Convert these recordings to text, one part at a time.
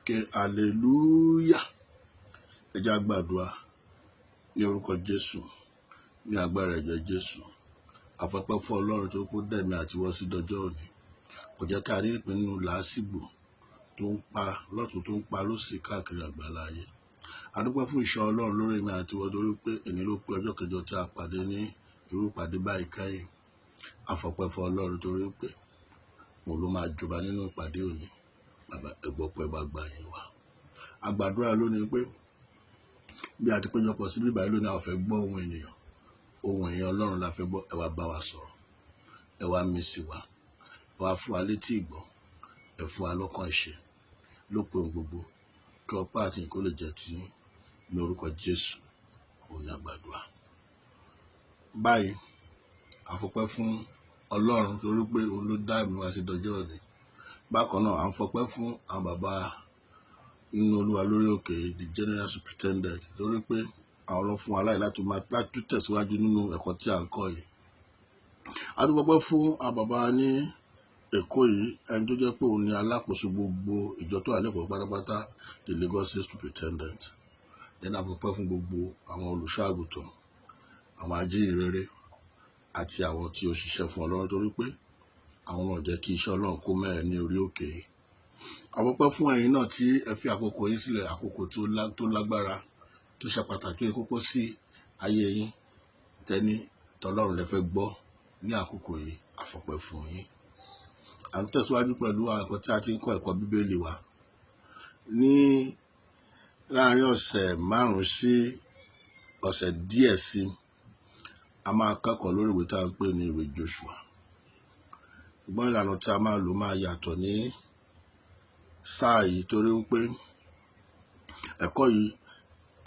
Ké hallelujah. Ẹ jẹ́ á gbàdúrà ní orúkọ Jésù, ní agbára ẹ̀jẹ̀ Jésù. Àfọpẹ́ fún Ọlọ́run tó kó dẹ̀mí àti wọ́ sí dọjọ́ òní. Kò jẹ́ ká rí ìpín nínú làásìgbò tó ń pa lọ́tún tó ń pa lósì káàkiri àgbáláyé. A dúpẹ́ fún ìṣọ́ Ọlọ́run lórí mi àti wọ́n torí pé èní ló pé ọjọ́ kẹjọ tí a pàdé ní irú ìpàdé báyìí káyìn. Àfọpẹ́ fún Ọlọ́run torí pé òun ló máa jọba nínú ìpàdé òní. Bàbá ẹgbọ́pẹ́ bá gbà yín wá. A gbàdúrà lónìí pé bí a ti péjọpọ̀ sí bíbáyìí lónìí, a ò fẹ́ gbọ́ ohùn ènìyàn. Ohùn èèyàn Ọlọ́run la fẹ́ gbọ́. Ẹ wá bá wa sọ̀rọ̀. Ẹ wá mí sí wa. Ẹ wá fún wa létí ìgbọ́. Ẹ fún wa lọ́kàn ìṣe. Lópin gbogbo kí ọpẹ́ àti ìyìn kó lè jẹ́ ti yín ní orúkọ Jésù. Òun ni a gbàdúrà. Báyìí a fọpẹ́ fún Ọlọ́run torí pé òun ló dá ẹ̀mí wa sí dọjọ́ òní. Bákan náà à ń fọpẹ́ fún àwọn bàbá nínú Olúwa lórí òkè, the general superintendent, torí pé àwọn ló fún wa láì láti tẹ̀síwájú nínú ẹ̀kọ́ tí à ń kọ́ yìí. A tún fọpẹ́ fún àwọn bàbá ní Èkó yìí, ẹni tó jẹ́ pé òun ni alákòóso gbogbo ìjọ tó wà lẹ́kọ̀ọ́ pátápátá, the Lagos State superintendent. Then a fọpẹ́ fún gbogbo àwọn olùṣọ́ àgùntàn, àwọn ajíhìnrere àti àwọn tí ó ṣiṣẹ́ fún Ọlọ́run torí pé àwọn náà jẹ́ kí iṣẹ́ Ọlọ́run kó mẹ́ẹ̀ ní orí òkè yìí. A fọpẹ́ fún ẹ̀yin náà tí ẹ fi àkókò yín sílẹ̀, àkókò tó lágbára, tó ṣe pàtàkì kókó sí ayé yín. Tẹ́ni tọ́lọ́run lẹ fẹ́ gbọ́ ní àkókò yìí. A fọpẹ́ fún yín. À ń tẹ̀síwájú pẹ̀lú ẹ̀kọ́ tí a ti ń kọ́ ẹ̀kọ́ Bíbélì wa. Ní láàárín ọ̀sẹ̀ 5 sí ọ̀sẹ̀ díẹ̀ sí, a máa kẹ́kọ̀ọ́ lórí ìwé tí a ń pè ní ìwé Joshua. Ṣùgbọ́n ìlànà tí a máa lò máa yàtọ̀ ní sáà yìí torí pé ẹ̀kọ́ yìí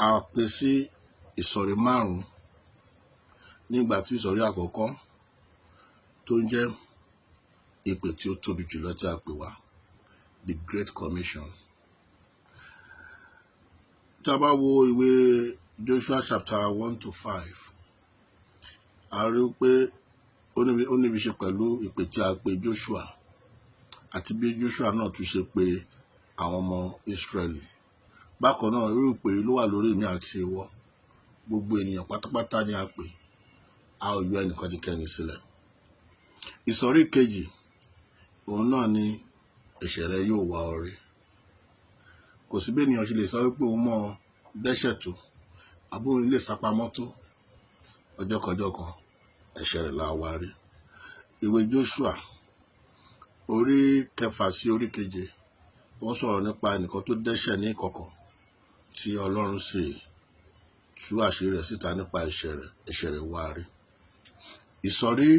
a pín sí ìsọ̀rí 5. Nígbà tí ìsọ̀rí àkọ́kọ́ tó ń jẹ́ ìpè tí ó tóbi jùlọ tí a pè wá, the Great Commission. Tí a bá wo ìwé Joshua chapter 1 to 5, a rí pé ó níbi ṣe pẹ̀lú ìpè tí a pè Joshua àti bí Joshua náà tún ṣe pè àwọn ọmọ Israẹli. Bákan náà irú ìpè ló wà lórí mi àti ìwọ. Gbogbo ènìyàn pátápátá ni a pè. A ò yọ ẹnìkanìkẹ́ni sílẹ̀. Ìsọ̀rí kejì òun náà ni ẹ̀ṣẹ̀ rẹ yóò wá ọ rí. Kò sí bí ènìyàn ṣe lè sọ wípé òun mọ̀ dẹ́ṣẹ̀ tó àbí òun lè sápamọ́ tó, ọjọ́ kan ẹ̀ṣẹ̀ rẹ̀ la wá rí. Ìwé Joshua orí 6 sí orí 7 wọ́n sọ̀rọ̀ nípa ẹnìkan tó dẹ́ṣẹ̀ ní ìkọ̀kọ̀ tí Ọlọ́run sì tú àṣírí rẹ̀ síta nípa ẹ̀ṣẹ̀ rẹ̀ wá rí. Ìsọ̀rí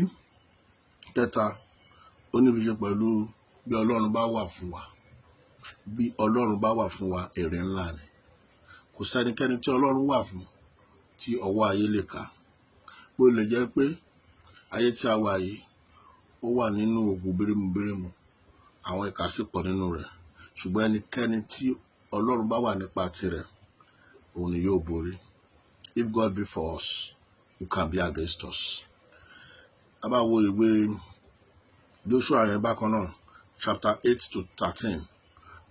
3 ó níbi ṣe pẹ̀lú bí Ọlọ́run bá wà fún wa. Bí Ọlọ́run bá wà fún wa, èrè ńlá ni. Kò sẹ́nikẹ́ni tí Ọlọ́run wà fún tí ọwọ́ ayé lè ká. Bó lè jẹ́ pé ayé tí a wà yìí ó wà nínú ògùn birimubirimu, àwọn ìkà sì pọ̀ nínú rẹ̀. Ṣùgbọ́n ẹnikẹ́ni tí Ọlọ́run bá wà nípa tirẹ̀, òun ni yóò borí. If God be for us, who can be against us? A bá wo ìwé Joshua yẹn bákan náà, chapter 8 to 13,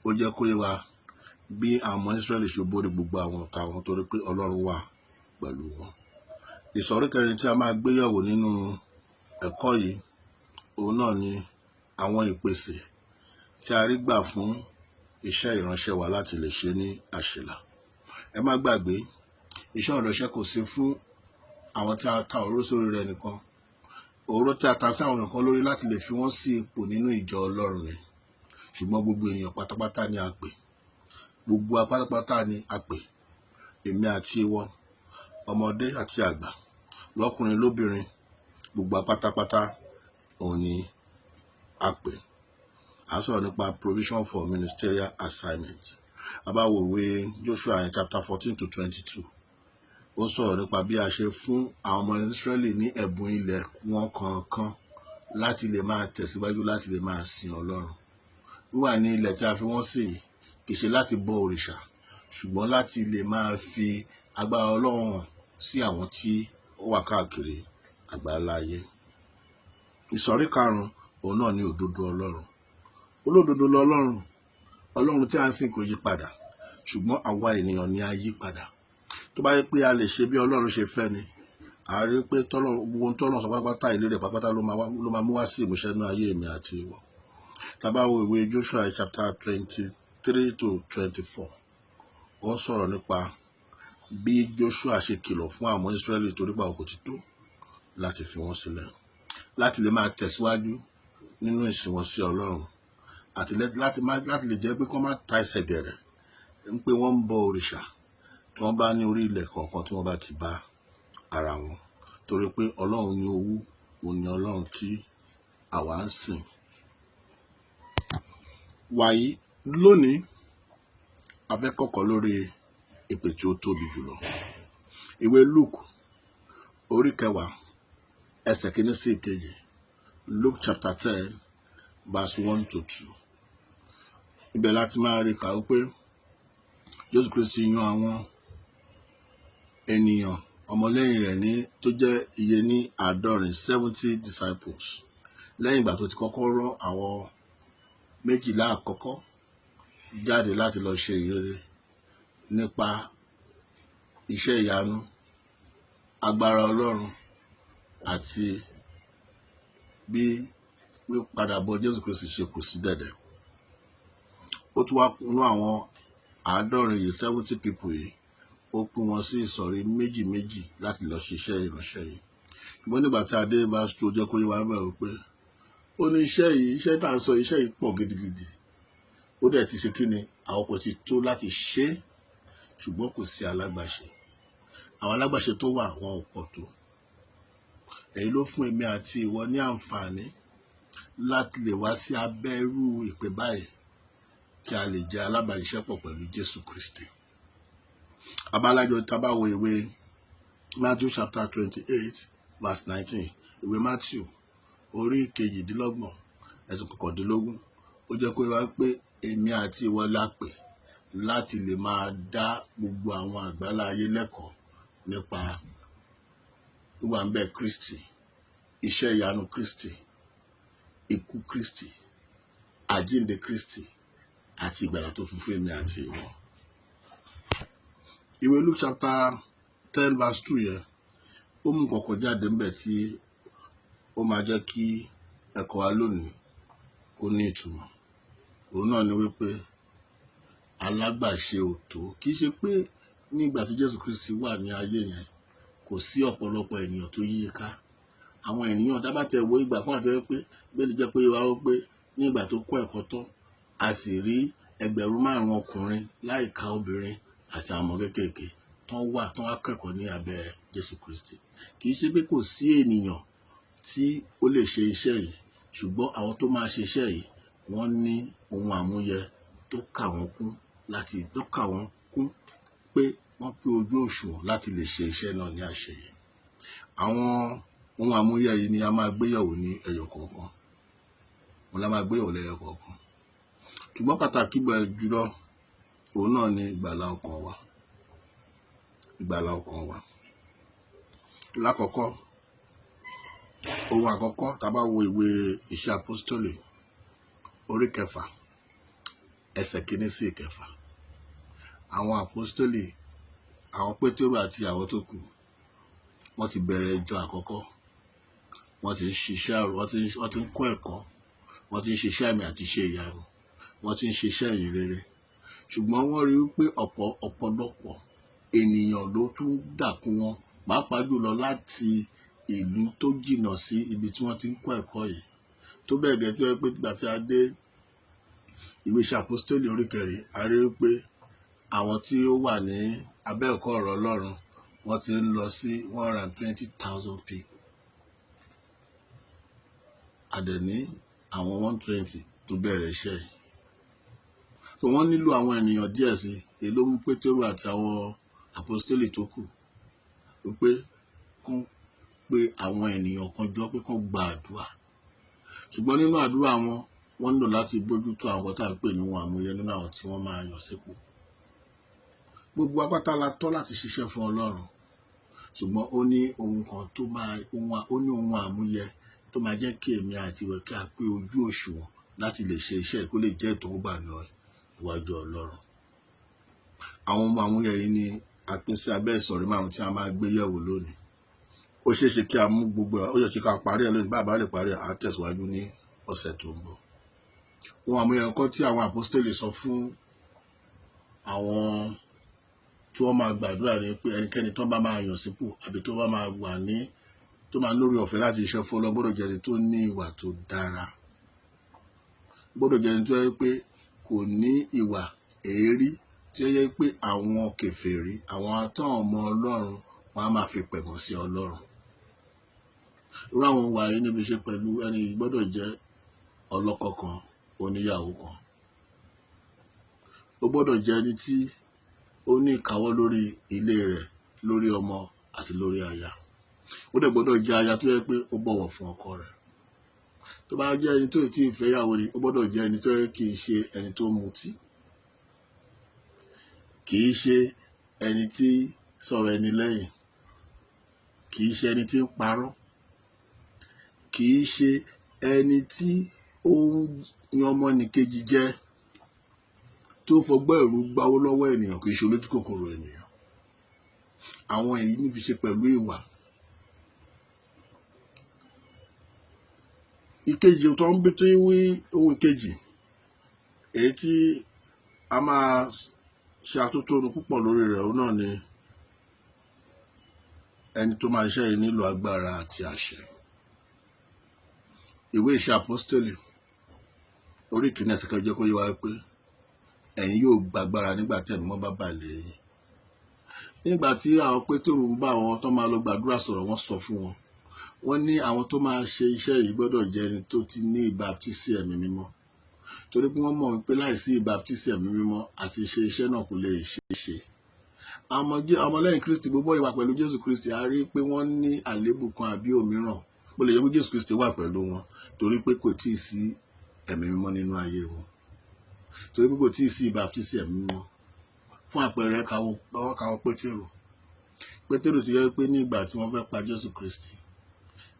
ó jẹ́ kó yé wa bí àwọn ọmọ Israẹli ṣe borí gbogbo àwọn ọ̀tá wọn torí pé Ọlọ́run wà pẹ̀lú wọn. Ìsọ̀rí kẹrin tí a máa gbé yẹ̀wò nínú ẹ̀kọ́ yìí, òun náà ni àwọn ìpèsè tí a rí gbà fún iṣẹ́ ìránṣẹ́ wa láti lè ṣe ní àṣìlá. Ẹ má gbàgbé, iṣẹ́ ìránṣẹ́ kò sí fún àwọn tí a ta òróró sórí rẹ̀ nìkan. Òróró tí a ta sí àwọn nǹkan lórí láti lè fi wọ́n sí ipò nínú ìjọ Ọlọ́run ni. Ṣùgbọ́n gbogbo ènìyàn pátápátá ni a pè. Gbogbo apátápátá ni a pè. Èmi àti ìwọ, ọmọdé àti àgbà, lọ́kùnrin lóbìnrin, gbogbo apátápátá òun ni a pè. A sọ̀rọ̀ nípa provision for ministerial assignment. A bá wo ìwé Joshua chapter 14 to 22. Ó sọ̀rọ̀ nípa bí a ṣe fún àwọn ọmọ Israẹli ní ẹ̀bùn ilẹ̀ wọn kọ̀ọ̀kan láti lè máa tẹ̀síwájú láti lè máa sin Ọlọ́run. Wíwà ní ilẹ̀ tí a fi wọ́n sí kì í ṣe láti bọ òrìṣà, ṣùgbọ́n láti lè máa fi agbára Ọlọ́run hàn sí àwọn tí ó wà káàkiri àgbáláyé. Ìsọ̀rí 5 òun náà ni òdodo Ọlọ́run. Olódodo lọ́lọ́run. Ọlọ́run tí a ń sìn kò yí padà, ṣùgbọ́n àwa ènìyàn ni a yí padà. Tó bá yẹ pé a lè ṣe bí Ọlọ́run ṣe fẹ́ ni, a rí pé gbogbo tọ́lọ́run sọ pátápátá ìlérí rẹ̀ pátápátá ló máa mú wá sí ìmúṣẹ ní ayé mi àti ìwọ. Tá bá wo ìwé Joshua chapter 23 to 24, wọ́n sọ̀rọ̀ nípa bí Joshua ṣe kìlọ̀ fún àwọn Israẹli torí pé àkókò ti tó láti fi wọ́n sílẹ̀, láti lè máa tẹ̀síwájú nínú ìsìn wọn sí Ọlọ́run, àti láti lè jẹ́ pé kó má ta ẹsẹ̀ gẹ̀rẹ̀ ń pé wọ́n ń bọ òrìṣà tí wọ́n bá ní orí ilẹ̀ kọ̀ọ̀kan tí wọ́n bá ti bá ara wọn, torí pé Ọlọ́run ní owó, òun ni Ọlọ́run tí àwa ń sìn. Wàyí lónìí a fẹ́ kọ́kọ́ lórí ìpè tí ó tóbi jùlọ. Ìwé Luke orí 10 ẹsẹ̀ 1 sí 2. Luke chapter 10 verse 1 to 2. Ibẹ̀ láti máa rí kà wípé Jésù Kristi yan àwọn ènìyàn ọmọlẹ́yìn rẹ̀ ní tó jẹ́ iye ní 70 disciples. Lẹ́yìn ìgbà tó ti kọ́kọ́ rán àwọn 12 àkọ́kọ́ jáde láti lọ ṣe ìrere nípa iṣẹ́ ìyanu, agbára Ọlọ́run àti bí padàbọ̀ Jésù Kristi ṣe kù sí dẹ̀dẹ̀. Ó tún wá nú àwọn 70 people yìí, ó pín wọn sí ìsọ̀rí méjì láti lọ ṣiṣẹ́ ìránṣẹ́ yìí. Ṣùgbọ́n nígbà tí adé bá tó jẹ́ kó yé wa bẹ̀rù pé ó ní iṣẹ́ tá à ń sọ iṣẹ́ yìí pọ̀ gidigidi, ó dẹ̀ ti ṣe kí ni àwọn ọkọ̀ ti tó láti ṣe, ṣùgbọ́n kò sí alágbàṣe. Àwọn alágbàṣe tó wà wọn ò pọ̀ tó. Èyí ló fún èmi àti ìwọ ní àǹfààní láti lè wá sí abẹ́rú ìpè báyìí kí a lè jẹ́ alábàáṣiṣẹ́pọ̀ pẹ̀lú Jésù Kristi. Abálájọ tá bá wo ìwé Matthew chapter 28 verse 19, ìwé Matthew orí 22 ẹsẹ̀ 19, ó jẹ́ kó wá pé èmi àti ìwọ la pè láti lè máa dá gbogbo àwọn àgbálá ayé lẹ́kọ̀ọ́ nípa wíwà ń bẹ Kristi, iṣẹ́ ìyanu Kristi, ikú Kristi, àjíǹde Kristi àti ìgbàlà tó fún èmi àti ìwọ. Ìwé Luke chapter 10 verse 2 yẹn, ó mú kọ̀kọ̀ jáde ńbẹ̀ tí ó máa jẹ́ kí ẹ̀kọ́ wa lónìí kó ní ìtumọ̀. Òun náà ni wípé alágbàṣe ò tó. Kì í ṣe pé nígbà tí Jésù Kristi wà ní ayé yẹn kò sí ọ̀pọ̀lọpọ̀ ènìyàn tó yí i ká. Àwọn ènìyàn dábàtẹ̀ wo ìgbà kan àti pé bẹ́ẹ̀ ni jẹ́ pé wá wípé ní ìgbà tó kọ́ ẹ̀kọ́ tán a sì rí 5,000 ọkùnrin láìka obìnrin àti àwọn ọmọ kéékèèké tán wá kẹ́kọ̀ọ́ ní abẹ́ Jésù Kristi. Kì í ṣe pé kò sí ènìyàn tí ó lè ṣe iṣẹ́ yìí, ṣùgbọ́n àwọn tó máa ṣe iṣẹ́ yìí wọ́n ní ohun àmúyẹ tó kà wọ́n kún pé wọ́n pé ojú òṣùwọ̀n láti lè ṣe iṣẹ́ náà ní àṣeyẹ. Àwọn ohun àmúyẹ yìí ni a máa gbéyẹ̀wò ní ẹyọ kọ̀ọ̀kan. Ṣùgbọ́n pàtàkì jùlọ òun náà ni ìgbàlà ọkàn wa. Lákọ̀ọ́kọ́, ohun àkọ́kọ́ tá bá wo ìwé Iṣẹ́ Àpọ́stélì orí 6 ẹsẹ̀ 1 sí 9. Àwọn àpọ́stélì, àwọn Pétérù àti àwọn tó kù, wọ́n ti bẹ̀rẹ̀ ìjọ àkọ́kọ́. Wọ́n ti ń ṣiṣẹ́, wọ́n ti ń kọ́ ẹ̀kọ́, wọ́n ti ń ṣiṣẹ́ àmì àti iṣẹ́ ìyanu, wọ́n ti ń ṣiṣẹ́ ìyìnrere. Ṣùgbọ́n wọ́n rí pé ọ̀pọ̀lọpọ̀ ènìyàn ló tún dàkún wọn, pàápàá jùlọ láti ìlú tó jìnnà sí ibi tí wọ́n ti ń kọ́ ẹ̀kọ́ yìí. Tó bẹ́ẹ̀ gẹ́ tó yẹ pé nígbà tí a dé ìwé Iṣẹ́ Àpọ́stélì orí 4, a rí pé àwọn tí ó wà ní abẹ́ ẹ̀kọ́ ọ̀rọ̀ Ọlọ́run wọ́n ti ń lọ sí 120,000 people. Àdẹ̀ní àwọn 120 tó bẹ̀rẹ̀ iṣẹ́ yìí. So wọ́n nílò àwọn ènìyàn díẹ̀ sí, èyí ló mú Pétérù àti àwọn àpọ́stélì tó kù wípé kán pé àwọn ènìyàn kan jọ pé kán gba àdúrà. Ṣùgbọ́n nínú àdúrà wọ́n nílò láti bójútó àwọn tá à ń pè ní ohun àmúyẹ nínú àwọn tí wọ́n máa yàn sípò. Gbogbo apáta la tọ́ láti ṣiṣẹ́ fún Ọlọ́run, ṣùgbọ́n ó ní ohun kan tó ó ní ohun àmúyẹ tó máa jẹ́ kí èmi àti ìwọ kí a pé ojú òṣùwọ̀n láti lè ṣe iṣẹ́ kó lè jẹ́ ìtọ́wọ́gbà iwájú Ọlọ́run. Àwọn ọmọ àmúyẹ yìí ni a pín sí abẹ́ ìsọ̀rí márùn tí a máa gbé yẹ̀wò lónìí. Ó ṣeé ṣe kí a mú gbogbo ó yẹ kí ká parí ẹ̀ lónìí, bá lè parí ẹ̀ á tẹ̀síwájú ní ọ̀sẹ̀ tó ń bọ̀. Ohun àmúyẹ nǹkan tí àwọn àpọ́stélì sọ fún àwọn tí wọ́n máa gbàdúrà ni pé ẹnikẹ́ni tó bá máa yàn sípò àbí tó bá máa wà ní tó máa lórí ọ̀fẹ́ láti iṣẹ́ fún Ọlọ́run gbọ́dọ̀ jẹ́ ẹni tó ní ìwà tó dára, gbọ́dọ̀ jẹ́ ẹni tó yẹ pé kò ní ìwà èérí tí ó yẹ pé àwọn kèfèrí àwọn atán ọmọ Ọlọ́run wọn á máa fi pẹ̀gàn sí Ọlọ́run. Irú àwọn ìwà yìí níbi ṣe pẹ̀lú ẹni yìí gbọ́dọ̀ jẹ́ ọlọ́kọ kan oníyàwó kan. Ó gbọ́dọ̀ jẹ́ ẹni tí ó ní ìkáwọ́ lórí ilé rẹ̀, lórí ọmọ àti lórí aya. Ó dẹ̀ gbọ́dọ̀ jẹ́ aya tó yẹ pé ó bọ̀wọ̀ fún ọkọ rẹ̀. Tó bá jẹ́ ẹni tó ti fẹ́yàwó ni ó gbọ́dọ̀ jẹ́ ẹni tó yẹ kì í ṣe ẹni tó mutí, kì í ṣe ẹni tí sọ̀rọ̀ ẹni lẹ́yìn, kì í ṣe ẹni tí ń parọ́, kì í ṣe ẹni tí ó ń yan ọmọnìkejì jẹ, tó fọgbọ́n ẹ̀rù gbáwó lọ́wọ́ ènìyàn, kì í ṣe olójú kòkòrò ènìyàn. Àwọn èyí ní fi ṣe pẹ̀lú ìwà. Ìkejì tó ń bí tí wí ohun kejì èyí tí a máa ṣe atótónu púpọ̀ lórí rẹ̀ òun náà ni ẹni tó máa ṣiṣẹ́ yìí nílò agbára àti àṣẹ. Ìwé Iṣẹ́ Àpọ́stélì orí 1 ẹsẹ̀ 1 jẹ́ kó yé wa pé ẹ̀yin yóò gbàgbára nígbà tí Ẹ̀mí Mímọ́ bá bà lé yín. Nígbà tí àwọn Pétérù ń bá àwọn tó máa lọ gbàdúrà sọ̀rọ̀, wọ́n sọ fún wọn. Wọ́n ní àwọn tó máa ṣe iṣẹ́ yìí gbọ́dọ̀ jẹ́ ẹni tó ti ní ìbáptísì Ẹ̀mí Mímọ́. Torí pé wọ́n mọ̀ wípé láìsí ìbáptísì Ẹ̀mí Mímọ́ àti ṣe iṣẹ́ náà kò lè ṣeé ṣe. Àwọn ọmọlẹ́yìn Kristi gbogbo ìwà pẹ̀lú Jésù Kristi a rí pé wọ́n ní àléébù kan àbí òmíràn. Bó lè yẹ kó Jésù Kristi wà pẹ̀lú wọn torí pé kò tíì sí Ẹ̀mí Mímọ́ nínú ayé wọn. Torí pé kò tíì sí ìbáptísì Ẹ̀mí Mímọ́. Fún àpẹẹrẹ káwọ́ Pétérù tó yẹ pé ní ìgbà tí wọ́n fẹ́ pa Jésù Kristi,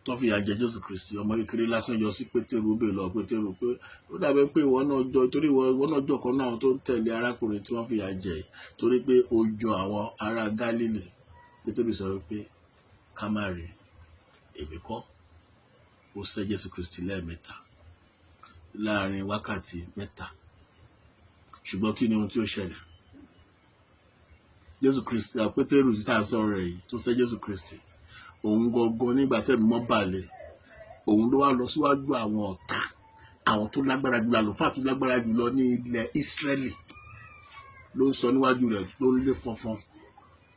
tó fi ìyà jẹ Jésù Kristi, ọmọ kékeré lásán yọ sí Pétérù, ó bèèrè lọ Pétérù pé ó dàbí pé ìwọ náà jọ kan náà tó ń tẹ̀lé arákùnrin tí wọ́n fi ìyà jẹ torí pé ó jọ àwọn ará Gálílì. Pétérù sọ wípé ká má rí, èmi kọ́. Ó sẹ́ Jésù Kristi lẹ́ẹ̀mẹ́ta láàrin wákàtí 3. Ṣùgbọ́n kí ni ohun tí ó ṣẹlẹ̀? Jésù Kristi Pétérù tí tá sọ̀rọ̀ rẹ̀ yìí tó sẹ́ Jésù Kristi, òun gangan nígbà tẹ́mi mọ́ balẹ̀, òun ló wá lọ síwájú àwọn ọ̀tá, àwọn tó lágbára jùlọ, àlùfáà tó lágbára jùlọ ní ilẹ̀ Ísírẹ́lì, ló ń sọ níwájú rẹ̀, ló ń lé fọnfọn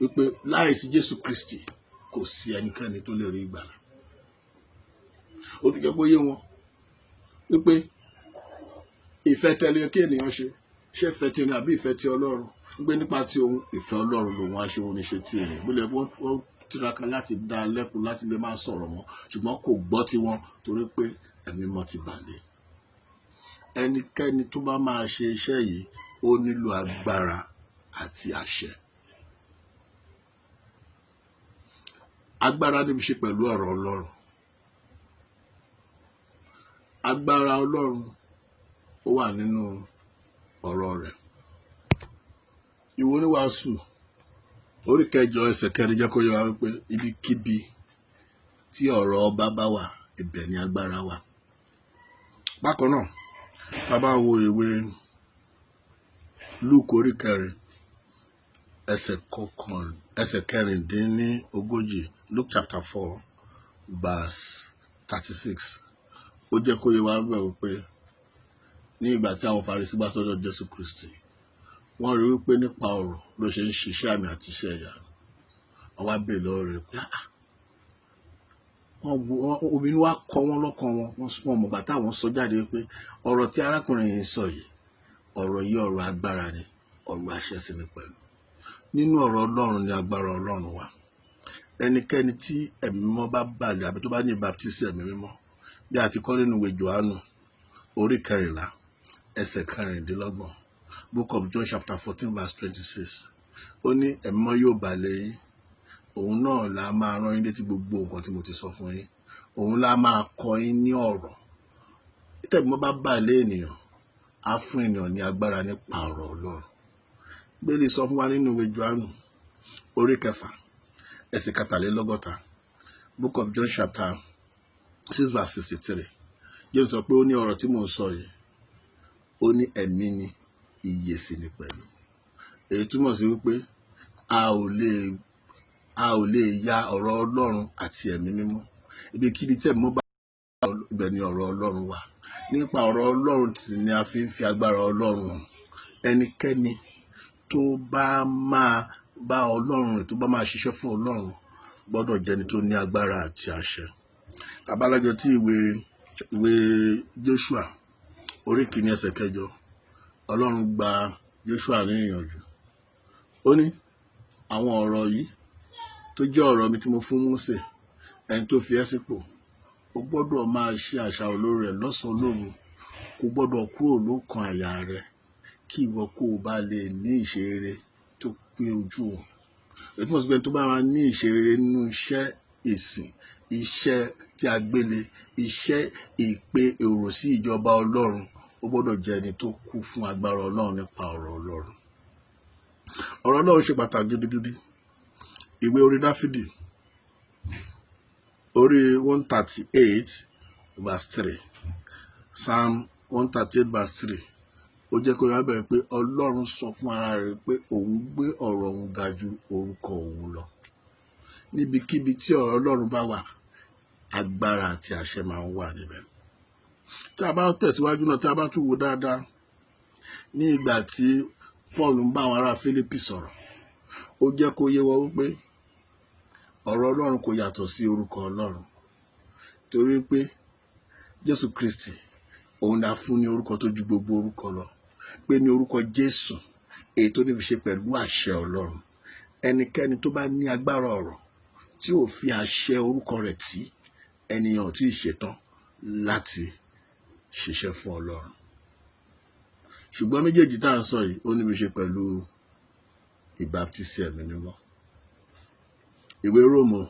wípé láìsí Jésù Kristi kò sí ẹnikẹ́ni tó lè rí ìgbàlà. Ó ti jẹ́ pé yé wọn wípé ìfẹ́ tẹ́lẹ̀ kí ènìyàn ṣe ìfẹ́ tí ẹni àbí ìfẹ́ tí Ọlọ́run gbé nípa tí ohun ìfẹ́ Ọlọ́run lòun á ṣe oníṣe tí ènìyàn bó lè wọ́n tiraka láti dá lẹ́kùn láti lè máa sọ̀rọ̀ mọ́, ṣùgbọ́n kò gbọ́ tí wọn torí pé Ẹ̀mí Mímọ́ ti bà lé. Ẹnikẹ́ni tó bá máa ṣe iṣẹ́ yìí ó nílò agbára àti àṣẹ. Agbára níbi ṣe pẹ̀lú ọ̀rọ̀ Ọlọ́run. Agbára Ọlọ́run ó wà nínú ọ̀rọ̀ rẹ̀. Ìwé Oníwàásù orí 9 ẹsẹ̀ 4 jẹ́ kó yé wa wípé ibikíbi tí ọ̀rọ̀ ọba bá wà, ibẹ̀ ni agbára wà. Bákan náà, bàbá wo ìwé Lúùkù orí 4 ẹsẹ̀ 14, Luke chapter 4 verse 36. Ó jẹ́ kó yé wa wípé ní ìgbà tí àwọn Farisí bá sọ́dọ̀ Jésù Kristi, wọ́n rí wípé nípa ọ̀rọ̀ ló ṣe ń ṣiṣẹ́ àmì àti iṣẹ́ ìyanu. Wọ́n wá bèèrè lọ́wọ́ rẹ̀ pé obìnrin wa kọ wọ́n lọ́kàn wọn mọ̀gbà táwọn sọ jáde wípé ọ̀rọ̀ tí arákùnrin yìí sọ yìí, ọ̀rọ̀ agbára ni, ọ̀rọ̀ àṣẹ sí ni pẹ̀lú. Nínú ọ̀rọ̀ Ọlọ́run ni agbára Ọlọ́run wà. Ẹnikẹ́ni tí Ẹ̀mí Mímọ́ bá bà lé àbí tó bá ní ìbáptísì Ẹ̀mí Mímọ́, bí a ti kọ́ nínú ìwé Jòhánù orí 14 ẹsẹ̀ 16, Book of John chapter 14 verse 26. Ó ní Ẹ̀mí Mímọ́ yóò bà lé yín, òun náà la máa rán yín létí gbogbo nǹkan tí mo ti sọ fún yín, òun la máa kọ́ yín ní ọ̀rọ̀. Tí Ẹ̀mí Mímọ́ bá bà lé ènìyàn, á fún ènìyàn ní agbára nípa ọ̀rọ̀ Ọlọ́run. Bíbélì sọ fún wa nínú ìwé Jòhánù orí 6 ẹsẹ̀ 63, book of John chapter 6 verse 63. Jésù sọ pé ó ní ọ̀rọ̀ tí mò ń sọ yìí, ó ní ẹ̀mí ni, ìyè sì ni pẹ̀lú. Èyí túmọ̀ sí wípé a ò lè ya ọ̀rọ̀ Ọlọ́run àti ẹ̀mí mímọ́. Ibikíbi tí ẹ̀mí bá wà, ibẹ̀ ni ọ̀rọ̀ Ọlọ́run wà. Nípa ọ̀rọ̀ Ọlọ́run tí ni a fi ń fi agbára Ọlọ́run hàn. Ẹnikẹ́ni tó bá máa bá Ọlọ́run rìn, tó bá máa ṣiṣẹ́ fún Ọlọ́run, gbọ́dọ̀ jẹ́ni tó ní agbára àti àṣẹ. Tabalájọ tí ìwé Jóṣúà orí 1 ẹsẹ̀ 8, Ọlọ́run gba Jóṣúà ní ìyànjú. Ó ní àwọn ọ̀rọ̀ yìí tó jẹ́ ọ̀rọ̀ mi tí mo fún Mósè, ẹni tó fi ẹ́ sípò, ó gbọ́dọ̀ máa ṣe àṣàrò lórí rẹ̀ lọ́sàn-án lóru. Kò gbọ́dọ̀ kúrò lọ́kàn àyà rẹ̀, kí ìwọ kó o bá lè ní ìṣerere tó pé ojú wọn. Èyí túmọ̀ sí pé tó bá máa ní ìṣerere nínú iṣẹ́ ìsìn, iṣẹ́ tí a gbélé, iṣẹ́ ìpè èrò sí ìjọba Ọlọ́run, ó gbọ́dọ̀ jẹ́ ẹni tó kú fún agbára Ọlọ́run nípa ọ̀rọ̀ Ọlọ́run. Ọ̀rọ̀ Ọlọ́run ṣe pàtàkì gidigidi. Ìwé orí Dáfídì orí 138 verse 3, Psalm 138 verse 3, ó jẹ́ kó yá bẹ̀rẹ̀ pé Ọlọ́run sọ fún ara rẹ̀ pé òun gbé ọ̀rọ̀ òun ga ju orúkọ òun lọ. Níbikíbi tí ọ̀rọ̀ Ọlọ́run bá wà, agbára àti àṣẹ máa ń wà níbẹ̀. Tí a bá tẹ̀síwájú náà, tí a bá tún wo dáadáa, ní ìgbà tí Paul ń bá àwọn ará Fílípì sọ̀rọ̀, ó jẹ́ kó yé wọn wípé ọ̀rọ̀ Ọlọ́run kò yàtọ̀ sí orúkọ Ọlọ́run, torí pé Jésù Kristi òun la fún ní orúkọ tó ju gbogbo orúkọ lọ, pé ní orúkọ Jésù, èyí tó ní fi ṣe pẹ̀lú àṣẹ Ọlọ́run. Ẹnikẹ́ni tó bá ní agbára ọ̀rọ̀ tí ò fi àṣẹ orúkọ rẹ̀ tí, ènìyàn ò tí ì ṣetán láti ṣiṣẹ́ fún Ọlọ́run. Ṣùgbọ́n méjèèjì tá à ń sọ yìí, ó ní fi ṣe pẹ̀lú ìbáptísì ẹ̀mí mímọ́. Ìwé Róòmù,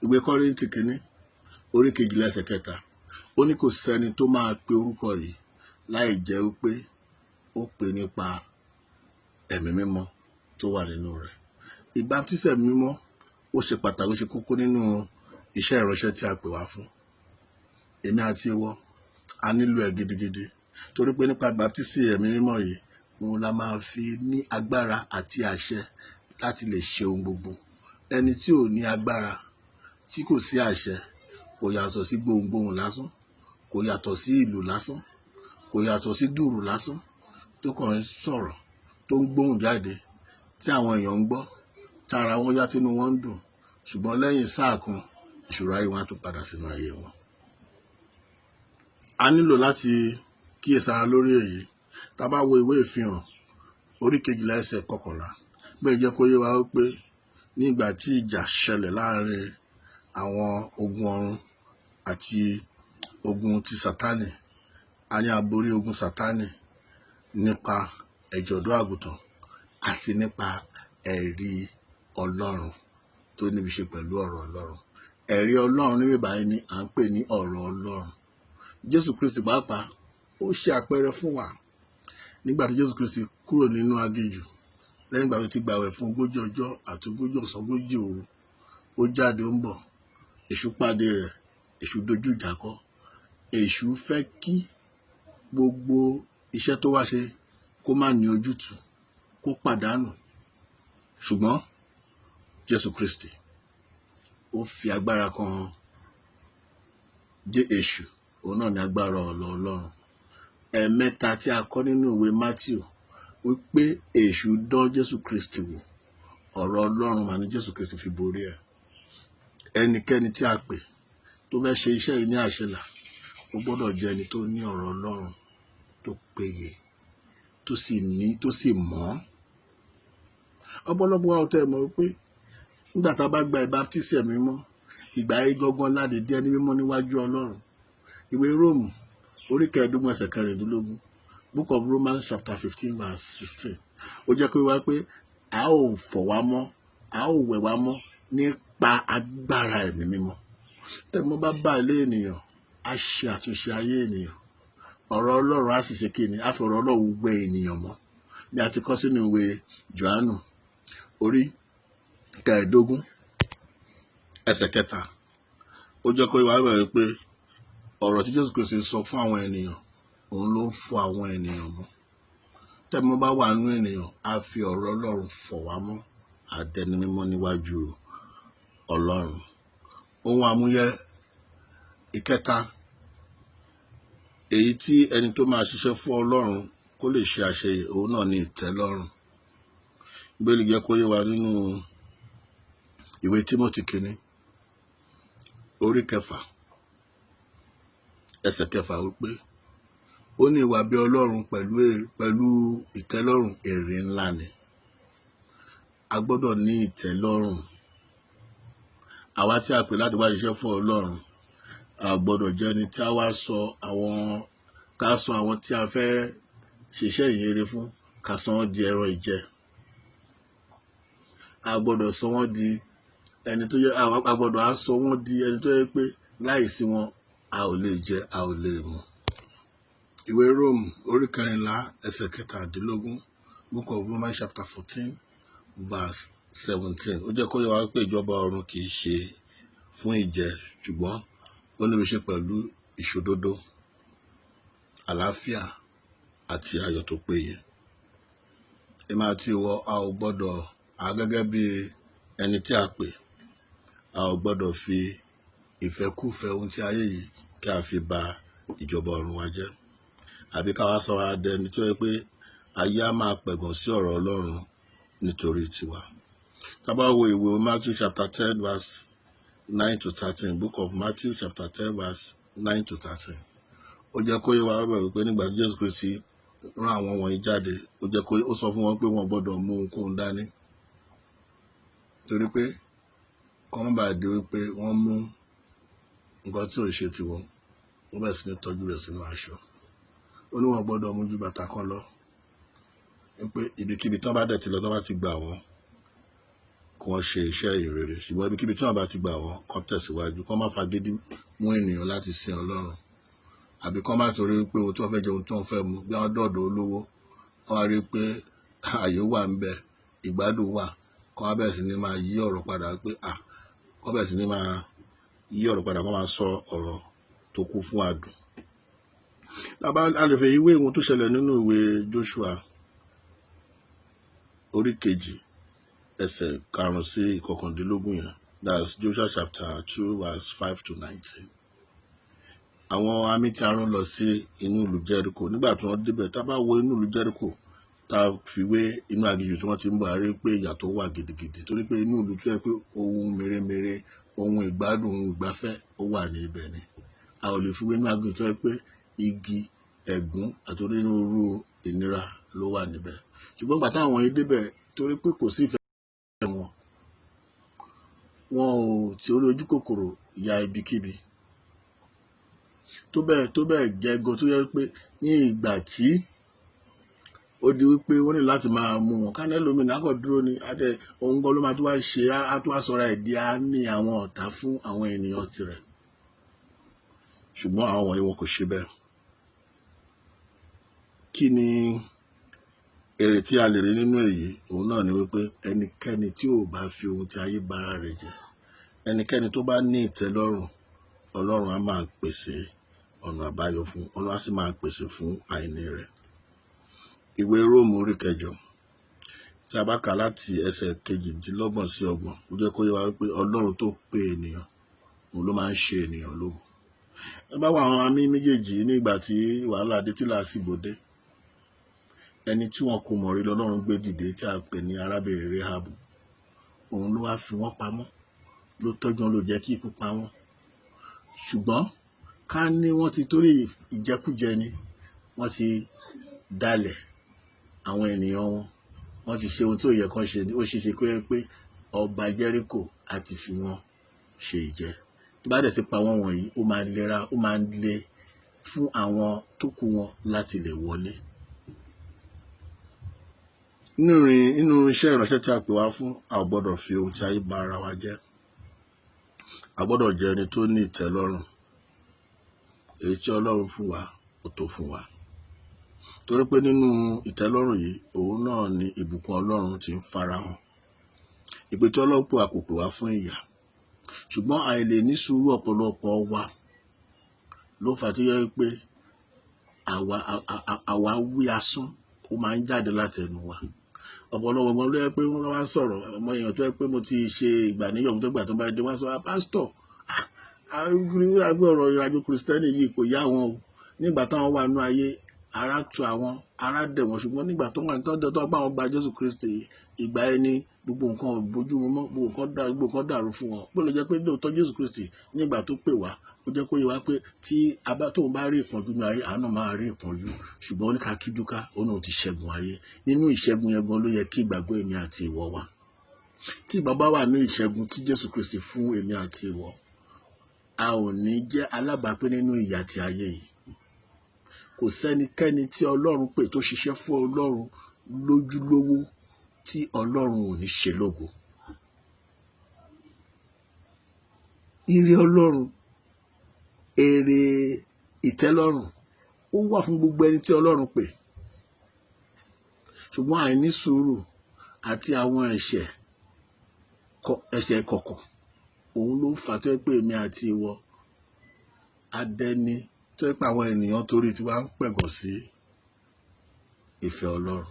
ìwé Kọ́ríńtì kìíní orí 2 ẹsẹ̀ 3, ó ní kò sẹ́ni tó máa pe orúkọ yìí láì jẹ́ wípé ó pè nípa ẹ̀mí mímọ́ tó wà nínú rẹ̀. Ìbáptísì ẹ̀mí mímọ́ ó ṣe pàtàkì, ó ṣe kókó nínú iṣẹ́ ìránṣẹ́ tí a pè wá fún. Èmi àti ìwọ a nílò ẹ̀ gidigidi, torí pé nípa ìbáptísì ẹ̀mí mímọ́ yìí, òun la máa fi ní agbára àti àṣẹ láti lè ṣe ohun gbogbo. Ẹni tí ò ní agbára, tí kò sí àṣẹ, kò yàtọ̀ sí gbohùngbohùn lásán, kò yàtọ̀ sí ìlù lásán, kò yàtọ̀ sí dùrù lásán tó kàn ń sọ̀rọ̀, tó ń gbóhùn jáde tí àwọn èèyàn ń gbọ́, tára wọn yá, tínú wọn ń dùn, ṣùgbọ́n lẹ́yìn sáà kan ìṣòro ayé wọn á tún padà sínú ayé wọn. A nílò láti kíyèsára lórí èyí. Tá bá wo ìwé Ìfihàn orí 12 ẹsẹ̀ 11, bẹ́ẹ̀ jẹ́ kó yé wa wípé ní ìgbà tí ìjà ṣẹlẹ̀ láàrin àwọn ogun ọ̀run àti ogun ti Sátánì, a ní aborí ogun Sátánì nípa ẹ̀jẹ̀ ọ̀dọ́ àgùntàn àti nípa ẹ̀rí Ọlọ́run tó níbi ṣe pẹ̀lú ọ̀rọ̀ Ọlọ́run. Ẹ̀rí Ọlọ́run níbi báyìí ni à ń pè ní ọ̀rọ̀ Ọlọ́run. Jésù Kristi pàápàá ó ṣe àpẹẹrẹ fún wa. Nígbà tí Jésù Kristi kúrò nínú aginjù, lẹ́yìn ìgbà tó ti gbààwẹ̀ fún 40 ọjọ́ àti 40 ọ̀sán 40 òru, ó jáde, ó ń bọ̀. Èṣù pàdé rẹ̀, èṣù dojú ìjà kọ. Èṣù fẹ́ kí gbogbo iṣẹ́ tó wá ṣe kó má ní ojútùú, kó pàdánù. Ṣùgbọ́n Jésù Kristi ó fi agbára kan dé èṣù, òun náà ní agbára Ọlọ́run. Ẹ̀ẹ̀mẹ́ta tí a kọ́ nínú ìwé Mátíù wípé èṣù dán Jésù Kristi wò, ọ̀rọ̀ Ọlọ́run mà ní Jésù Kristi fi borí ẹ̀. Ẹnikẹ́ni tí a pè tó fẹ́ ṣe iṣẹ́ yìí ní àṣelà, ó gbọ́dọ̀ jẹ́ ẹni tó ní ọ̀rọ̀ Ọlọ́run tó péye, tó sì mọ́. Ọ̀pọ̀lọpọ̀ wa ò tẹ́ mọ̀ wípé nígbà tá a bá gba ìbáptísì ẹ̀mí mímọ́, ìgbà yìí gangan láti di ẹni mímọ́ níwájú Ọlọ́run. Ìwé Róòmù orí 15 ẹsẹ̀ 16, book of Romans chapter 15 verse 16, ó jẹ́ kó wá pé a ó fọ̀ wá mọ́, a ó wẹ̀ wá mọ́ nípa agbára ẹ̀mí mímọ́. Tẹ́mọ́ bá ilé ènìyàn, á ṣe àtúnṣe ayé ènìyàn. ọ̀rọ̀ Ọlọ́run á sì ṣe kí ni á fi ọ̀rọ̀ Ọlọ́run wẹ ènìyàn mọ́ bí a ti kọ sínú ìwé Jòhánù orí 15 ẹsẹ̀ 3 ó jẹ́ kó wá bẹ̀rẹ̀ pé ọ̀rọ̀ tí Jésù Kristi sọ fún àwọn ènìyàn òun ló ń fọ àwọn ènìyàn mọ́ tẹ́mi bá wà nínú ènìyàn á fi ọ̀rọ̀ Ọlọ́run fọ̀ wá mọ́ àdẹni mímọ́ níwájú Ọlọ́run. Ohun àmúyẹ ìkẹta èyí tí ẹni tó máa ṣiṣẹ́ fún Ọlọ́run kó lè ṣe àṣeyẹ òun náà ní ìtẹ́lọ́rùn. Bíbélì jẹ́ kó yé wa nínú ìwé Tímótì kìíní orí 6 ẹsẹ̀ 6 wípé ó ní ìwà bí Ọlọ́run pẹ̀lú ìtẹ́lọ́rùn èrè ńlá ni. A gbọ́dọ̀ ní ìtẹ́lọ́rùn. Àwa tí a pè láti wá ṣiṣẹ́ fún Ọlọ́run a gbọ́dọ̀ jẹ́ ẹni tí a wá sọ àwọn tí a fẹ́ ṣiṣẹ́ ìyìnrere fún ká sọ wọ́n di ẹran ìjẹ. A gbọ́dọ̀ sọ wọ́n di ẹni tó yẹ a gbọ́dọ̀ á sọ wọ́n di ẹni tó yẹ pé láìsí wọn a ò lè jẹ a ò lè mu. Ìwé Róòmù orí 14 ẹsẹ̀ 17 Book of Romans chapter 14 verse 17 ó jẹ́ kó yé wa pé ìjọba ọ̀run kì í ṣe fún ìjẹ ṣùgbọ́n ó ní í ṣe pẹ̀lú ìṣòdodo àlàáfíà àti ayọ̀ tó péye. Èmi àti ìwọ a ò gbọ́dọ̀ gẹ́gẹ́ bí ẹni tí a pè a ò gbọ́dọ̀ fi ìfẹ́kúfẹ̀ẹ́ ohun tí ayé yìí kí a fi bà ìjọba ọ̀run wa jẹ́ àbí ká wá sọ adẹni tó yẹ pé ayé á máa pẹ̀gàn sí ọ̀rọ̀ Ọlọ́run nítorí tiwa. Tá bá wo ìwé Matthew chapter 10 verse 9 to 13 Book of Matthew chapter 10 verse 9 to 13 ó jẹ́ kó yé wa bẹ̀rẹ̀ pé nígbà tí Jésù Kristi rán àwọn wọ̀nyí jáde ó sọ fún wọn pé wọn gbọ́dọ̀ mú ohunkóhun dání torí pé kọ́n bá di wípé wọ́n mú nǹkan tí ò ṣe tiwọn wọ́n bẹ̀rẹ̀ sí ní tọ́jú rẹ̀ sínú aṣọ. Ó ní wọn gbọ́dọ̀ mú ju bàtà kan lọ wípé ibikíbi tí wọ́n bá dẹ̀ ti lọ tí wọ́n bá ti gbà wọ́n kí wọ́n ṣe iṣẹ́ ìrere ṣùgbọ́n ibikíbi tí wọ́n bá ti gbà wọ́n kán tẹ̀síwájú kán má fagídí mú ènìyàn láti sin Ọlọ́run àbí kán má torí pé ohun tí wọ́n fẹ́ jẹ ohun tí wọ́n fẹ́ mu bí wọ́n dọ̀dọ̀ olówó wọ́n á rí pé ààyè wà ń bẹ ìgbádùn wà kán wá bẹ̀rẹ̀ sí ní máa yí ọ̀rọ̀ padà pé kán bẹ̀rẹ̀ sí ní máa yí ọ̀rọ̀ padà kán máa sọ ọ̀rọ̀ tó kún fún àdùn. A lè fẹ́ ìwé ohun tó ṣẹlẹ̀ nínú ìwé Joshua orí 2 ẹsẹ̀ 5 sí 19 yẹn that's Joshua chapter 2 verse 5 to 19. Àwọn àmì tí a rán lọ sí inú ìlú Jericho nígbà tí wọ́n débẹ̀ tá bá wo inú ìlú Jericho tá fi wé inú aginjù tí wọ́n ti ń bọ̀ a rí pé ìyàtọ̀ wà gidigidi torí pé inú ìlú tó yẹ pé ohun mèremère ohun ìgbádùn ohun ìgbafẹ́ ó wà ní ibẹ̀ ni a ò lè fi wé inú aginjù tó yẹ pé igi ẹ̀gún àti onírúurú ìnira ló wà níbẹ̀ ṣùgbọ́n gbà táwọn yìí débẹ̀ torí pé kò sí ìfẹ́ wọn ò tí orí ojú kòkòrò ya ibikíbi tó bẹ́ẹ̀ gẹ́gọ́ tó yẹ pé ní ìgbà tí ó di wípé wọ́n ní láti máa mú wọn kánẹ́ lómìnira akọ̀ dúró ní adé ohun gan ló máa tó wá ṣe á tó wá sọ̀rọ̀ ẹ̀dí á ní àwọn ọ̀tá fún àwọn ènìyàn tirẹ̀ ṣùgbọ́n àwọn wọ̀nyí wọn kò ṣe bẹ́ẹ̀. Kí ni èrè tí a lè rí nínú èyí òun náà ni wípé ẹnikẹ́ni tí ò bá fi ohun tí ayé bára rẹ̀ jẹ́ ẹnikẹ́ni tó bá ní ìtẹ́lọ́rùn Ọlọ́run á máa pèsè ọ̀nà àbáyọ fún Ọlọ́run á sì máa pèsè fún àìní rẹ̀. Ìwé Róòmù orí 9 tí a bá kà láti ẹsẹ̀ 28 sí 30 ó jẹ́ kó yé wa wípé Ọlọ́run tó pè ènìyàn òun ló máa ń ṣe ènìyàn lógo. Ẹ bá wà àwọn àmì méjèèjì nígbà tí wàhálà dé tí làásìgbò dé ẹni tí wọn kò mọ̀ rí lọ́lọ́run gbé dìde tí a pè ní arábìnrin Réhábù òun ló wá fi wọ́n pamọ́ ló tọ́jú wọn ló jẹ́ kí ikú pa wọ́n ṣùgbọ́n ká ní wọ́n ti torí ìjẹkújẹ ni wọ́n ti dalẹ̀ àwọn ènìyàn wọ́n ti ṣe ohun tí ò yẹ kán ṣe ó ṣeéṣe pé ọba Jẹ́ríkò á ti fi wọ́n ṣe ìjẹ tó bá dẹ̀ ti pa wọ́n wọ̀nyí ó máa le fún àwọn tó kù wọn láti lè wọlé. Nínú iṣẹ́ ìránṣẹ́ tí a pè wá fún a ò gbọ́dọ̀ fi ohun tí ayé bá ara wa jẹ́ a gbọ́dọ̀ jẹ́ ẹni tó ní ìtẹ́lọ́rùn èyí tí Ọlọ́run fún wa ó tó fún wa. Torí pé nínú ìtẹ́lọ́rùn yìí òun náà ni ìbùkún Ọlọ́run ti ń farahàn. Ìpè tí Ọlọ́run pè wá kò pè wá fún ìyà, ṣùgbọ́n àìlè ní sùúrù ọ̀pọ̀lọpọ̀ wa ló fà tó yẹ pé àwa wí asán ó máa ń jáde láti ẹnu wa. Ọ̀pọ̀lọpọ̀ gan ló yẹ pé wọ́n wá sọ̀rọ̀ ọmọ èèyàn tó yẹ pé mo ti ṣe ìgbà níyọ̀mú tó gbà tó bá dé wá sọ pásítọ̀ àgbẹ̀ ọ̀rọ̀ ìrìnàjò kìrìsìtẹ́nì yìí kò yá wọn o. Nígbà táwọn wà nínú ayé ara tu àwọn ara dẹ̀ wọ́n, ṣùgbọ́n nígbà tó wà ní tọ́jọ́ tó bá wọn gba Jésù Kristi ìgbà ẹni gbogbo nǹkan ò bójú mu mọ́, gbogbo nǹkan dàrú fún wọn. Bó ló jẹ́ pé lóòótọ́ Jésù Kristi nígbà tó pè wá ó jẹ́ kó yé wa pé tí tóun bá rí ìpọ́njú ní ayé àánú máa rí ìpọ́njú, ṣùgbọ́n ó ní ká tújú ká òun náà ti ṣẹ́gun ayé. Nínú ìṣẹ́gun yẹn gan ló yẹ kí ìgbàgbọ́ èmi àti ìwọ wà. Tí bàbá wà ní ìṣẹ́gun tí Jésù Kristi fún èmi àti ìwọ, a ò ní jẹ́ alábàápín nínú ìyà ti ayé yìí. Kò sẹ́nikẹ́ni tí Ọlọ́run pè tó ṣiṣẹ́ fún Ọlọ́run lójúlówó tí Ọlọ́run ò ní ṣe lógo. Ire Ọlọ́run, èrè ìtẹ́lọ́rùn ó wà fún gbogbo ẹni tí Ọlọ́run pè. Ṣùgbọ́n àìní sùúrù àti àwọn ẹ̀ṣẹ̀ kọ̀ọ̀kan òun ló fà tó yẹ pé èmi àti ìwọ adẹni tó yẹ pé àwọn ènìyàn torí tí wàá ń pẹ̀gàn sí ìfẹ́ Ọlọ́run.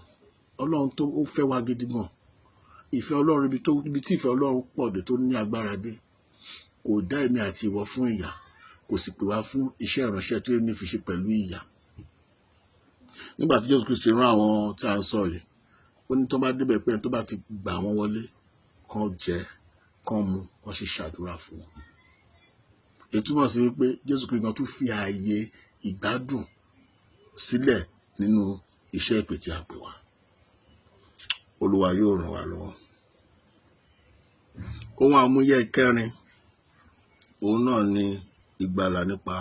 Ọlọ́run tó ó fẹ́ wa gidi gan. Ìfẹ́ Ọlọ́run ibi tí ìfẹ́ Ọlọ́run pọ̀ dé tó ní agbára dé kò dá èmi àti ìwọ fún ìyà, kò sì pè wá fún iṣẹ́ ìránṣẹ́ tó ní fi ṣe pẹ̀lú ìyà. Nígbà tí Jésù Kristi rán àwọn tí a ń sọ yìí, ó ní tó bá débẹ̀ pé tó bá ti gbà wọ́n wọlé kán jẹ kán mu wọ́n sì ṣàdúrà fún wọn. Èyí túmọ̀ sí wípé Jésù Kristi gan tún fi ààyè ìgbádùn sílẹ̀ nínú iṣẹ́ ìpè tí a pè wá. Olúwa yóò ràn wá lọ́wọ́. Ohun àmúyẹ ìkẹrin òun náà ni ìgbàlà nípa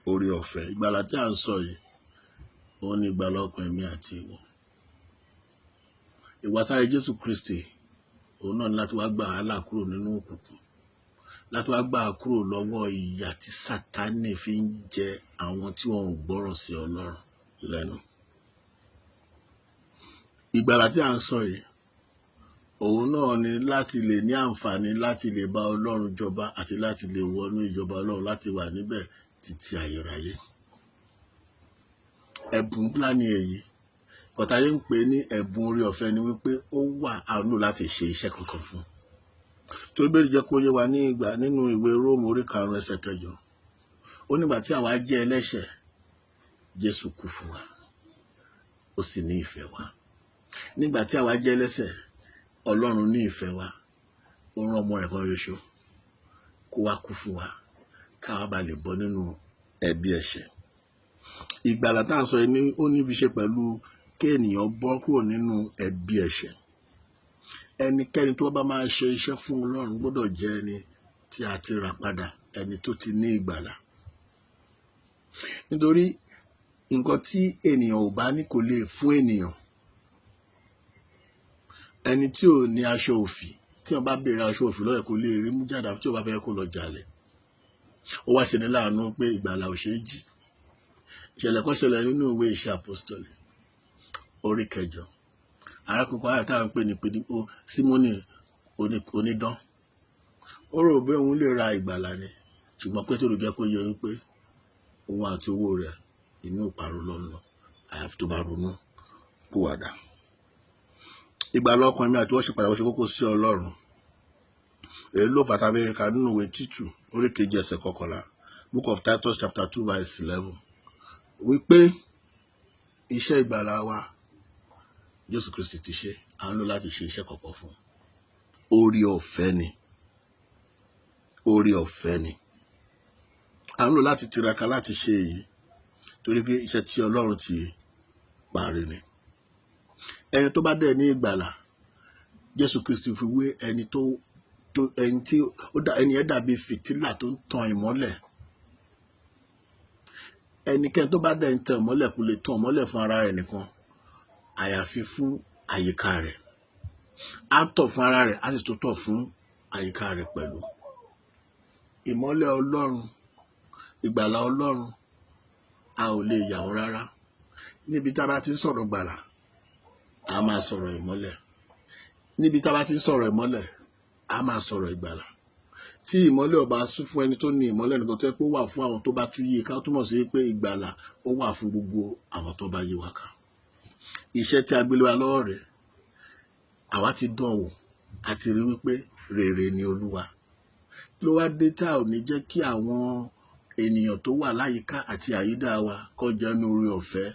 oore ọ̀fẹ́. Ìgbàlà tí a ń sọ yìí òun ni ìgbàlà ọkàn èmi àti ìwọ. Ìwàsáyé Jésù Kristi òun náà ni láti wá gbà á là kúrò nínú òkùnkùn, láti wá gbà á kúrò lọ́wọ́ ìyà tí Sátánì fi ń jẹ àwọn tí wọn ò gbọ́rọ̀ sí Ọlọ́run lẹ́nu. Ìgbàlà tí a ń sọ yìí òun náà ni láti lè ní àǹfààní láti lè bá Ọlọ́run jọba àti láti lè wọnú ìjọba Ọlọ́run láti wà níbẹ̀ títí ayérayé. Ẹ̀bùn ńlá ni èyí. Kọ̀tàyé ń pè ní ẹ̀bùn oore ọ̀fẹ́ ni wípé ó wà àánú láti ṣe iṣẹ́ kankan fún. Tó bẹ́ẹ̀ jẹ́ kó yé wa ní ìgbà nínú ìwé Róòmù orí 5 ẹsẹ̀ 8. Ó nígbà tí àwa jẹ́ ẹlẹ́ṣẹ̀, Jésù kú fún wa, ó sì ní ìfẹ́ wa. Nígbà tí àwa jẹ́ ẹlẹ́ṣẹ̀, Ọlọ́run ní ìfẹ́ wa, ó rán ọmọ rẹ̀ kan ṣoṣo kó wá kú fún wa káwa bá lè bọ́ nínú ẹ̀bi ẹ̀ṣẹ̀. Ìgbàlà tá à ń sọ yìí ó ní fi ṣe pẹ̀lú kí ènìyàn bọ́ kúrò nínú ẹ̀bi ẹ̀ṣẹ̀. Ẹnikẹ́ni tó bá máa ṣe iṣẹ́ fún Ọlọ́run gbọ́dọ̀ jẹ́ ẹni tí a ti rà padà, ẹni tó ti ní ìgbàlà. Nítorí nǹkan tí ènìyàn ò bá ní kò lè fún ènìyàn. Ẹni tí ò ní aṣọ òfì, tí wọ́n bá béèrè aṣọ òfì lọ́wọ́ kò lè rí mú jáde tí ó bá fẹ́ kó lọ jalè. Ó wá ṣe ní láàánú pé ìgbàlà ò ṣeé jí. Ìṣẹ̀lẹ̀ kan ṣẹlẹ̀ nínú ìwé Iṣẹ́ Àpọ́stélì orí 9. Arákùnrin ayé táwọn ń pè ní Símónì onídán. Ó rò pé òun lè ra ìgbàlà ni, ṣùgbọ́n Pétérù jẹ́ kó yé wípé òun àti owó rẹ̀ inú ìparun lọ́nà àyàfi tó bá ronú pìwàdà. Ìgbàlà ọkàn mi àti wọ́n ṣe pàtàkì, ó ṣe kókó sí Ọlọ́run. Èyí ló fàtà Amẹ́ríkà nínú ìwé Títù orí 2 ẹsẹ̀ 11, Book of Titus chapter 2 verse 11, wípé iṣẹ́ ìgbàlà wa Jésù Kristi ti ṣe, à ń lò láti ṣe iṣẹ́ kọ̀ọ̀kan fún. Oore ọ̀fẹ́ ni. Oore ọ̀fẹ́ ni. À ń lò láti tiraka láti ṣe èyí torí pé iṣẹ́ tí Ọlọ́run ti parí ni. Ẹni tó bá dẹ̀ ní ìgbàlà, Jésù Kristi fi wé ẹni yẹn dàbí fìtílà tó ń tan ìmọ́lẹ̀. Ẹnikẹ́ni tó bá dẹ̀ ń tan ìmọ́lẹ̀ kò lè tan ìmọ́lẹ̀ fún ara rẹ̀ nìkan, àyàfi fún àyíká rẹ̀. Á tọ̀ fún ara rẹ̀, á sì tún tọ̀ fún àyíká rẹ̀ pẹ̀lú. Ìmọ́lẹ̀ Ọlọ́run, ìgbàlà Ọlọ́run, a ò lè yà wọ́n rárá. Níbi tá a bá ti ń sọ̀rọ̀ gbàlà, a máa sọ̀rọ̀ ìmọ́lẹ̀. Níbi tá a bá ti ń sọ̀rọ̀ ìmọ́lẹ̀, a máa sọ̀rọ̀ ìgbàlà. Tí ìmọ́lẹ̀ ọba sún fún ẹni tó ní ìmọ́lẹ̀ nìkan tó yẹ pé ó wà fún àwọn tó bá tún yí ká, túmọ̀ sí pé ìgbàlà ó wà fún gbogbo àwọn tó bá yí wa ká. Iṣẹ́ tí a gbé lé wa lọ́wọ́ rẹ̀, àwa ti dán wò, a ti rí wípé rere ni Olúwa. Ló wá dé tá ò ní jẹ́ kí àwọn ènìyàn tó wà láyìíká àti àyídà wa kọjá ní oore ọ̀fẹ́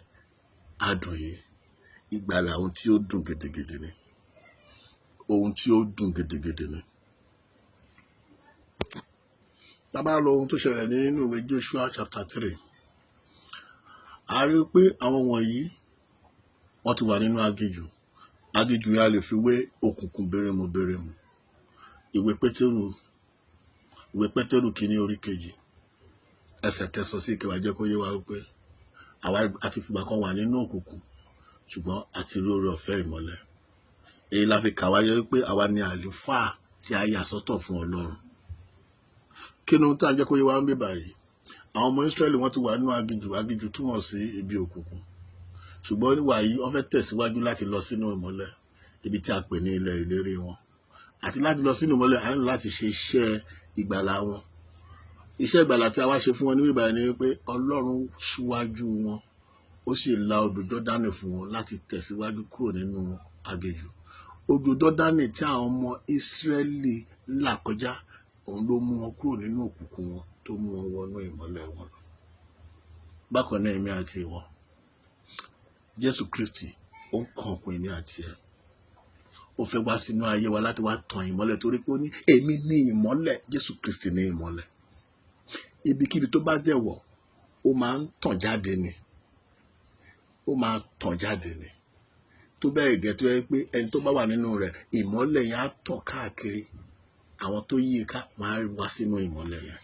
adùn yìí. Ìgbàlà ohun tí ó dùn gidigidi ni. Ohun tí ó dùn gidigidi ni. Tá bá lọ ohun tó ṣẹlẹ̀ nínú ìwé Joshua chapter 3, a rí pé àwọn wọ̀nyí wọ́n ti wà nínú aginjù. Aginjù yà lè fi wé òkùnkùn bérémù. Ìwé Pétérù kìíní orí 2 ẹsẹ̀ 9 sí 10 jẹ́ kó yé wa wípé àwa àti fìgbà kan wà nínú òkùnkùn, ṣùgbọ́n àti rí oore ọ̀fẹ́ ìmọ́lẹ̀. Èyí la fi kà wá yẹ wípé àwa ni àlùfáà tí a yà sọ́tọ̀ fún Ọlọ́run. Kí ni ohun tí a jẹ́ kó yé wa ń bí báyìí? Àwọn ọmọ Ísírẹ́lì wọ́n ti wà nínú aginjù. Aginjù túmọ̀ sí ibi òkùnkùn. Ṣùgbọ́n níwà yìí wọ́n fẹ́ tẹ̀síwájú láti lọ sínú ìmọ́lẹ̀, ibi tí a pè ní ilẹ̀ ìlérí wọn. Àti láti lọ sínú ìmọ́lẹ̀, a nílò láti ṣe iṣẹ́ ìgbàlà wọn. Iṣẹ́ ìgbàlà tí a wá ṣe fún wọn níbí báyìí ni wípé Ọlọ́run ṣíwájú wọn, ó sì la odò Jọ́dánì fún wọn láti tẹ̀síwájú kúrò nínú aginjù. Odò Jọ́dánì tí àwọn ọmọ Ísírẹ́lì là kọjá, òun ló mú wọn kúrò nínú òkùnkùn wọn, tó mú wọn wọnú ìmọ́lẹ̀ wọn lọ. Bákan náà èmi àti ìwọ, Jésù Kristi ó ń kan ọkùn èmi àti ẹ. Ó fẹ́ wá sínú ayé wa láti wá tan ìmọ́lẹ̀, torí pé ó ní èmi ní ìmọ́lẹ̀. Jésù Kristi ní ìmọ́lẹ̀. Ibikíbi tó bá jẹ́ wọ̀, ó máa ń tàn jáde ni. Ó máa tàn jáde ni. Tó bẹ́ẹ̀ gẹ́ tó yẹ pé ẹni tó bá wà nínú rẹ̀, ìmọ́lẹ̀ yẹn á tàn káàkiri. Àwọn tó yí ká máa wá sínú ìmọ́lẹ̀ yẹn.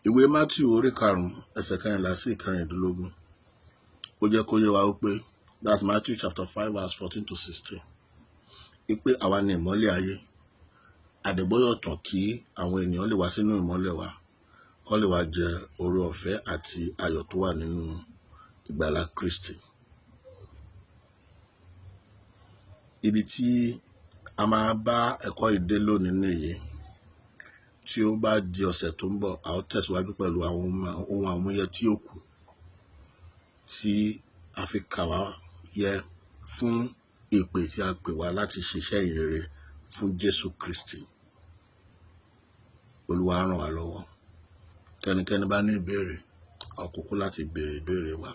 Ìwé Mátíù orí 5 ẹsẹ̀ 14 sí 15. Ó jẹ́ kó yé wa wípé, that's Matthew chapter 5 verse 14 to 16. Wípé àwa ni ìmọ́lẹ̀ ayé. Àdẹ̀gbọ́dọ̀ tàn kí àwọn ènìyàn lè wá sínú ìmọ́lẹ̀ wa. Wọ́n lè wá jẹ oore ọ̀fẹ́ àti ayọ̀ tó wà nínú ìgbàlà Kristi. Ibi tí a máa bá ẹ̀kọ́ ìdè lónìí nìyí. Tí ó bá di ọ̀sẹ̀ tó ń bọ̀, a ó tẹ̀síwájú pẹ̀lú àwọn ohun àmúyẹ tí ó kù tí a fi kà wá yẹ fún ìpè tí a pè wá láti ṣiṣẹ́ ìrere fún Jésù Kristi. Olúwa ràn wá lọ́wọ́. Tẹnikẹ́ni bá ní ìbéèrè, àkókò láti béèrè ìbéèrè wa.